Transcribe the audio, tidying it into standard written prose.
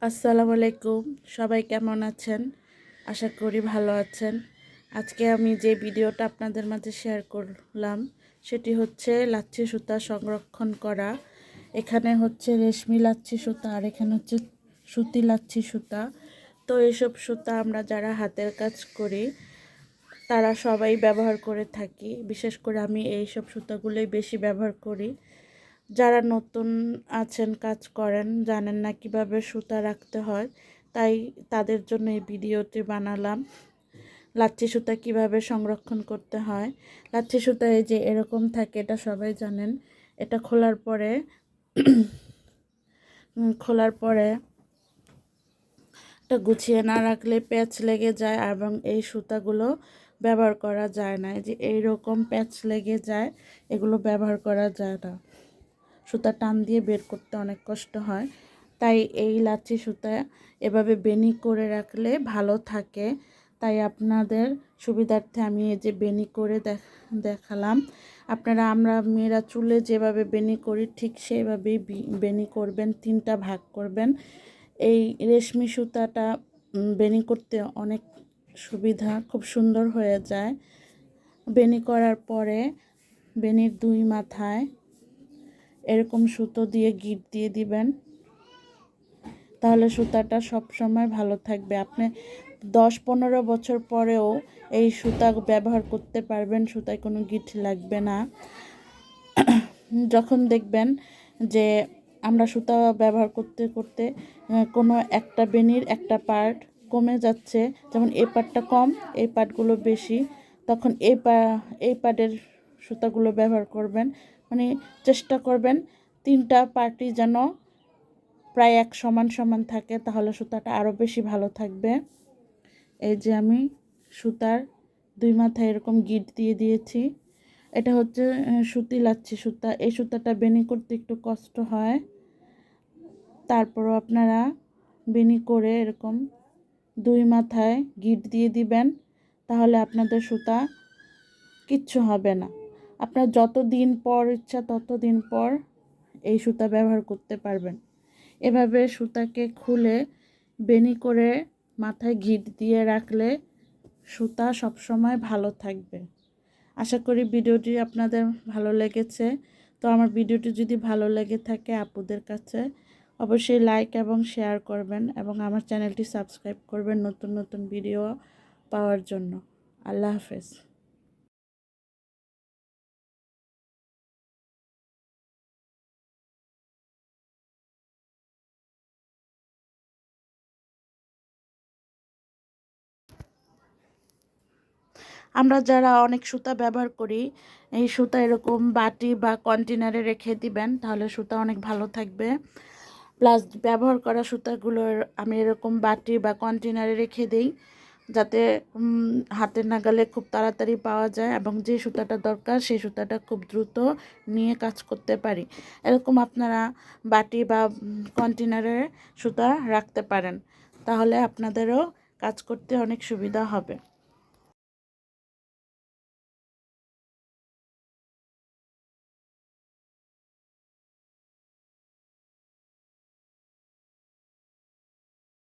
আসসালামু আলাইকুম। সবাই কেমন আছেন? আশা করি ভালো আছেন। আজকে আমি যে ভিডিওটা আপনাদের মাঝে শেয়ার করলাম সেটি হচ্ছে লাচ্ছি সুতা সংরক্ষণ করা। এখানে হচ্ছে রেশমি লাচ্ছি সুতা আর এখানে হচ্ছে সুতি লাচ্ছি সুতা। তো এইসব সুতা আমরা যারা হাতের কাজ করি তারা সবাই ব্যবহার করে থাকি। বিশেষ করে আমি এইসব সুতাগুলোই বেশি ব্যবহার করি। যারা নতুন আছেন, কাজ করেন, জানেন না কিভাবে সুতা রাখতে হয়, তাই তাদের জন্য এই ভিডিওটি বানালাম। লাচ্ছি সুতা কিভাবে সংরক্ষণ করতে হয়। লাচ্ছি সুতা এই যে এরকম থাকে, এটা সবাই জানেন। এটা খোলার পরে এটা গুছিয়ে না রাখলে প্যাচ লেগে যায় এবং এই সুতাগুলো ব্যবহার করা যায় না। এই যে এইরকম প্যাচ লেগে যায়, এগুলো ব্যবহার করা যায় না। সুতা টান দিয়ে বের করতে অনেক কষ্ট হয়। তাই এই লাচ্ছি সুতা এভাবে বেনি করে রাখলে ভালো থাকে। তাই আপনাদের সুবিধার্থে আমি এই যে বেনি করে দেখালাম। আমরা মেয়েরা চুলে যেভাবে বেনি করি ঠিক সেইভাবেই বেনি করবেন। 3টা ভাগ করবেন। এই রেশমি সুতাটা বেনি করতে অনেক সুবিধা, খুব সুন্দর হয়ে যায়। বেনি করার পরে বেনির 2 মাথায় এরকম সুতো দিয়ে গিট দিয়ে দিবেন, তাহলে সুতাটা সব সময় ভালো থাকবে। আপনি 10-15 বছর পরেও এই সুতা ব্যবহার করতে পারবেন, সুতায় কোনো গিট লাগবে না। যখন দেখবেন যে আমরা সুতা ব্যবহার করতে করতে কোনো একটা বেনির একটা পার্ট কমে যাচ্ছে, যেমন এই পার্টটা কম, এই পার্টগুলো বেশি, তখন এই পার্টের সুতাগুলো ব্যবহার করবেন। মানে চেষ্টা করবেন 3টা পার্টই যেন প্রায় এক সমান সমান থাকে, তাহলে সুতাটা আরও বেশি ভালো থাকবে। এই যে আমি সুতার 2 মাথায় এরকম গিট দিয়ে দিয়েছি। এটা হচ্ছে সুতি লাচ্ছি সুতা। এই সুতাটা বেনি করতে একটু কষ্ট হয়, তারপরও আপনারা বেনি করে এরকম 2 মাথায় গিট দিয়ে দিবেন, তাহলে আপনাদের সুতা কিচ্ছু হবে না। আপনার যত দিন পর ইচ্ছা তত দিন পর এই সুতা ব্যবহার করতে পারবেন। এভাবে সুতাকে খুলে বেনি করে মাথায় গিট দিয়ে রাখলে সুতা সবসময় ভালো থাকবে। আশা করি ভিডিওটি আপনাদের ভালো লেগেছে। তো আমার ভিডিওটি যদি ভালো লেগে থাকে আপুদের কাছে অবশ্যই লাইক এবং শেয়ার করবেন এবং আমার চ্যানেলটি সাবস্ক্রাইব করবেন নতুন নতুন ভিডিও পাওয়ার জন্য। আল্লাহ হাফেজ। আমরা যারা অনেক সুতা ব্যবহার করি, এই সুতা এরকম বাটি বা কন্টেনারে রেখে দিবেন, তাহলে সুতা অনেক ভালো থাকবে। প্লাস ব্যবহার করা সুতাগুলোর আমি এরকম বাটি বা কন্টেনারে রেখে দিই, যাতে হাতের নাগালে খুব তাড়াতাড়ি পাওয়া যায় এবং যে সুতাটা দরকার সেই সুতাটা খুব দ্রুত নিয়ে কাজ করতে পারি। এরকম আপনারা বাটি বা কন্টেনারে সুতা রাখতে পারেন, তাহলে আপনাদেরও কাজ করতে অনেক সুবিধা হবে।